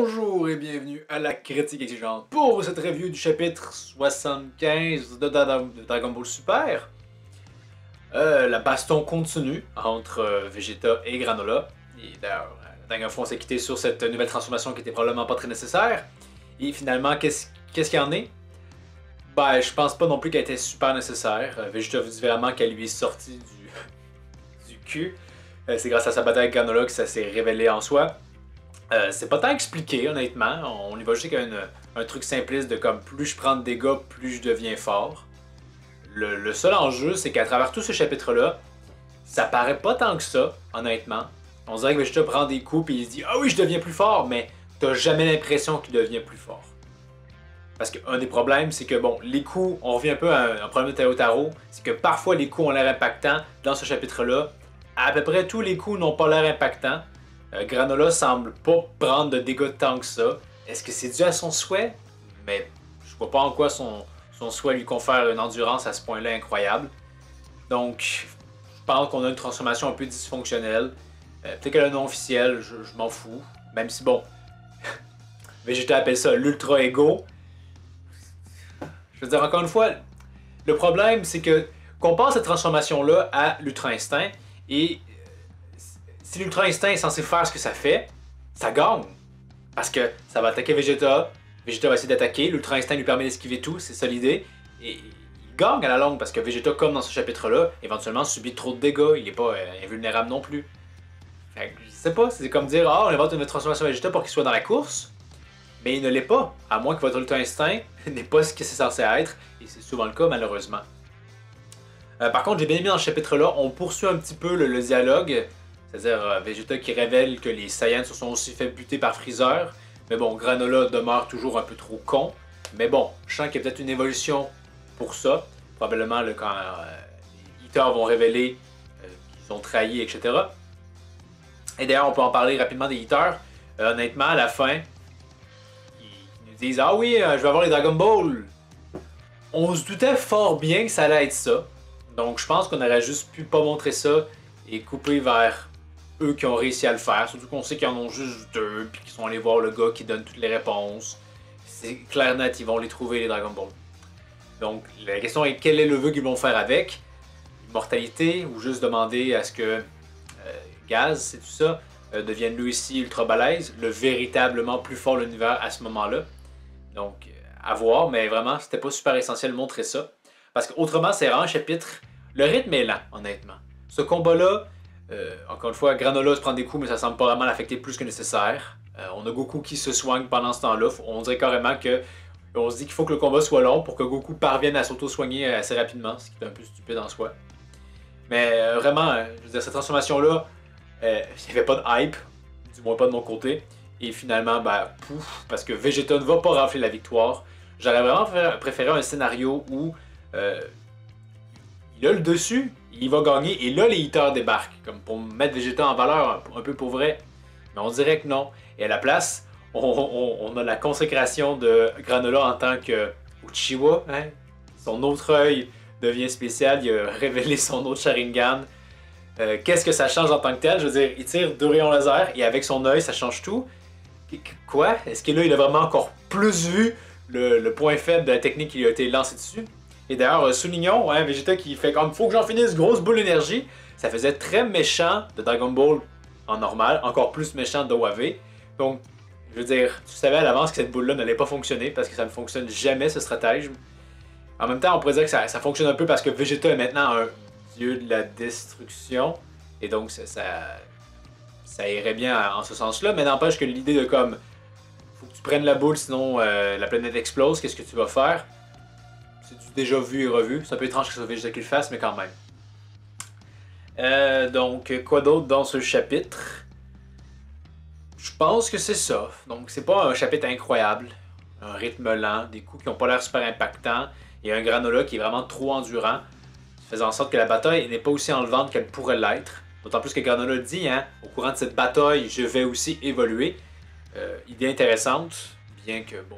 Bonjour et bienvenue à la critique exigeante pour cette review du chapitre 75 de Dragon Ball Super. La baston continue entre Vegeta et Granola. Et d'ailleurs, la dernière fois on s'est quitté sur cette nouvelle transformation qui était probablement pas très nécessaire. Et finalement, qu'est-ce qu'il y en est? Ben, je pense pas non plus qu'elle était super nécessaire. Vegeta vous dit vraiment qu'elle lui est sortie du cul. C'est grâce à sa bataille avec Granola que ça s'est révélé en soi. C'est pas tant expliqué, honnêtement. On y va juste avec un truc simpliste de comme plus je prends de dégâts, plus je deviens fort. Le seul enjeu, c'est qu'à travers tout ce chapitre-là, ça paraît pas tant que ça, honnêtement. On dirait que Vegeta prend des coups et il se dit ah oui, je deviens plus fort, mais t'as jamais l'impression qu'il devient plus fort. Parce qu'un des problèmes, c'est que bon, les coups, on revient un peu à un problème de Taro, c'est que parfois les coups ont l'air impactants dans ce chapitre-là. À peu près tous les coups n'ont pas l'air impactants. Granola semble pas prendre de dégâts tant que ça. Est-ce que c'est dû à son souhait? Mais je vois pas en quoi son souhait lui confère une endurance à ce point-là incroyable. Donc, je pense qu'on a une transformation un peu dysfonctionnelle. Peut-être qu'elle a un nom officiel, je m'en fous. Même si bon, Vegeta appelle ça l'Ultra Ego. Je veux dire, encore une fois, le problème c'est que compare cette transformation-là à l'Ultra Instinct et si l'Ultra Instinct est censé faire ce que ça fait, ça gagne. Parce que ça va attaquer Vegeta, Vegeta va essayer d'attaquer, l'Ultra Instinct lui permet d'esquiver tout, c'est ça l'idée. Et il gagne à la longue parce que Vegeta, comme dans ce chapitre-là, éventuellement subit trop de dégâts, il n'est pas invulnérable non plus. Fait que, je sais pas, c'est comme dire, ah, on invente une transformation Vegeta pour qu'il soit dans la course, mais il ne l'est pas, à moins que votre Ultra Instinct n'est pas ce que c'est censé être, et c'est souvent le cas malheureusement. Par contre, j'ai bien aimé dans ce chapitre-là, on poursuit un petit peu le dialogue. C'est-à-dire Vegeta qui révèle que les Saiyans se sont aussi fait buter par Freezer. Mais bon, Granola demeure toujours un peu trop con. Mais bon, je sens qu'il y a peut-être une évolution pour ça. Probablement là, quand les Hitters vont révéler qu'ils ont trahi, etc. Et d'ailleurs, on peut en parler rapidement des Hitters. Honnêtement, à la fin, ils nous disent « Ah oui, je vais avoir les Dragon Ball! » On se doutait fort bien que ça allait être ça. Donc je pense qu'on aurait juste pu pas montrer ça et couper vers eux qui ont réussi à le faire, surtout qu'on sait qu'ils en ont juste deux, puis qu'ils sont allés voir le gars qui donne toutes les réponses. C'est clair net, ils vont les trouver les Dragon Ball. Donc la question est quel est le vœu qu'ils vont faire avec? Immortalité, ou juste demander à ce que Gaz, c'est tout ça, devienne lui aussi ultra balèze, le véritablement plus fort de l'univers à ce moment-là. Donc à voir, mais vraiment c'était pas super essentiel de montrer ça. Parce qu'autrement c'est vraiment un chapitre, le rythme est lent, honnêtement. Ce combat-là, encore une fois, Granola se prend des coups, mais ça semble pas vraiment l'affecter plus que nécessaire. On a Goku qui se soigne pendant ce temps-là. On dirait carrément que on se dit qu'il faut que le combat soit long pour que Goku parvienne à s'auto-soigner assez rapidement, ce qui est un peu stupide en soi. Mais vraiment, je veux dire, cette transformation-là, il n'y avait pas de hype, du moins pas de mon côté. Et finalement, ben, pouf, parce que Vegeta ne va pas rafler la victoire. J'aurais vraiment préféré un scénario où il a le dessus, il va gagner, et là les Hitters débarquent, comme pour mettre Vegeta en valeur un peu pour vrai. Mais on dirait que non. Et à la place, on a la consécration de Granola en tant que Uchiwa. Hein? Son autre œil devient spécial, il a révélé son autre Sharingan. Qu'est-ce que ça change en tant que tel? Je veux dire, il tire deux rayons laser, et avec son œil, ça change tout. Quoi? Est-ce que là, il a vraiment encore plus vu le point faible de la technique qui lui a été lancée dessus? Et d'ailleurs, soulignons, hein, Vegeta qui fait comme faut que j'en finisse, grosse boule d'énergie. Ça faisait très méchant de Dragon Ball en normal, encore plus méchant d'OAV. Donc, je veux dire, tu savais à l'avance que cette boule-là n'allait pas fonctionner parce que ça ne fonctionne jamais ce stratagème. En même temps, on pourrait dire que ça fonctionne un peu parce que Vegeta est maintenant un dieu de la destruction. Et donc, ça irait bien en ce sens-là. Mais n'empêche que l'idée de comme faut que tu prennes la boule sinon la planète explose, qu'est-ce que tu vas faire? C'est du déjà vu et revu. C'est un peu étrange que ce soit Vegeta qui le fasse, mais quand même. Donc, quoi d'autre dans ce chapitre? Je pense que c'est ça. Donc, c'est pas un chapitre incroyable. Un rythme lent, des coups qui n'ont pas l'air super impactants, et un Granola qui est vraiment trop endurant, faisant en sorte que la bataille n'est pas aussi enlevante qu'elle pourrait l'être. D'autant plus que Granola dit, hein, au courant de cette bataille, je vais aussi évoluer. Idée intéressante, bien que, bon,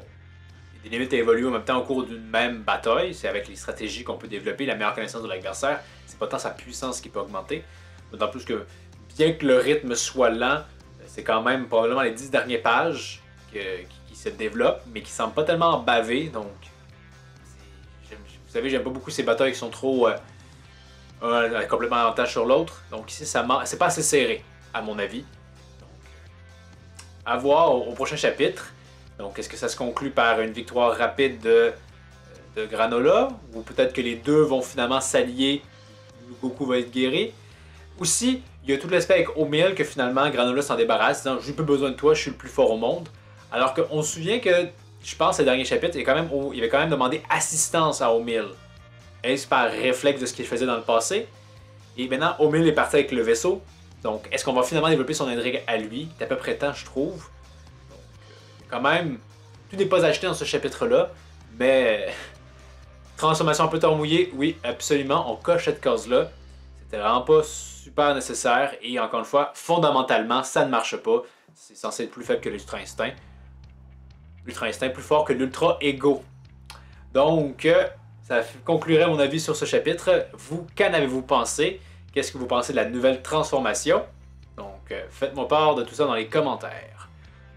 des limites à évoluer en même temps au cours d'une même bataille. C'est avec les stratégies qu'on peut développer la meilleure connaissance de l'adversaire. C'est pas tant sa puissance qui peut augmenter. D'autant plus que, bien que le rythme soit lent, c'est quand même probablement les 10 dernières pages qui se développe, mais qui semble pas tellement bavé. Donc, vous savez, j'aime pas beaucoup ces batailles qui sont trop complètement avantage sur l'autre. Donc ici, c'est pas assez serré, à mon avis. Donc, à voir au prochain chapitre. Donc, est-ce que ça se conclut par une victoire rapide de Granola, ou peut-être que les deux vont finalement s'allier, Goku va être guéri. Aussi, il y a tout l'aspect avec O'Mill que finalement Granola s'en débarrasse, disant j'ai plus besoin de toi, je suis le plus fort au monde. Alors qu'on se souvient que, je pense, ces derniers chapitres, il avait quand même demandé assistance à O'Mill. Est-ce par réflexe de ce qu'il faisait dans le passé? Et maintenant, O'Mill est parti avec le vaisseau. Donc, est-ce qu'on va finalement développer son intrigue à lui? C'est à peu près temps, je trouve. Donc, quand même, tout n'est pas acheté dans ce chapitre-là, mais transformation en pétard mouillé, oui, absolument, on coche cette case-là. C'était vraiment pas super nécessaire, et encore une fois, fondamentalement, ça ne marche pas. C'est censé être plus faible que l'Ultra Instinct. L'Ultra Instinct plus fort que l'Ultra Ego. Donc, ça conclurait mon avis sur ce chapitre. Vous, qu'en avez-vous pensé? Qu'est-ce que vous pensez de la nouvelle transformation? Donc, faites-moi part de tout ça dans les commentaires.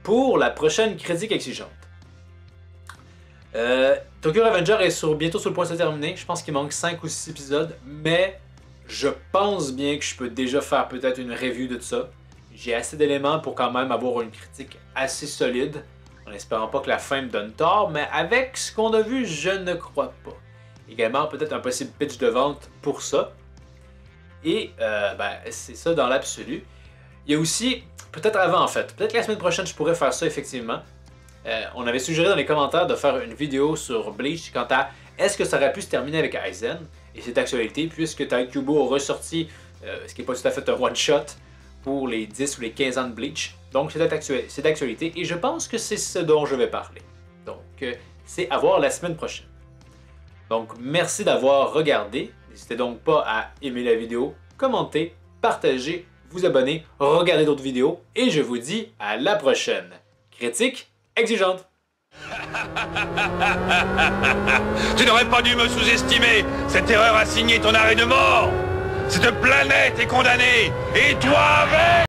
Pour la prochaine critique exigeante. Tokyo Revenger est bientôt sur le point de se terminer. Je pense qu'il manque 5 ou 6 épisodes, mais je pense bien que je peux déjà faire peut-être une review de tout ça. J'ai assez d'éléments pour quand même avoir une critique assez solide, en espérant pas que la fin me donne tort, mais avec ce qu'on a vu, je ne crois pas. Également, peut-être un possible pitch de vente pour ça. Et c'est ça dans l'absolu. Il y a aussi, peut-être avant en fait, peut-être la semaine prochaine je pourrais faire ça effectivement. On avait suggéré dans les commentaires de faire une vidéo sur Bleach quant à est-ce que ça aurait pu se terminer avec Aizen, et c'est d'actualité puisque Taikyubo a ressorti ce qui n'est pas tout à fait un one-shot pour les 10 ou les 15 ans de Bleach. Donc c'est d'actualité et je pense que c'est ce dont je vais parler. Donc c'est à voir la semaine prochaine. Donc merci d'avoir regardé, n'hésitez donc pas à aimer la vidéo, commenter, partager, vous abonner, regarder d'autres vidéos et je vous dis à la prochaine. Critique exigeante. Tu n'aurais pas dû me sous-estimer. Cette erreur a signé ton arrêt de mort. Cette planète est condamnée. Et toi avec.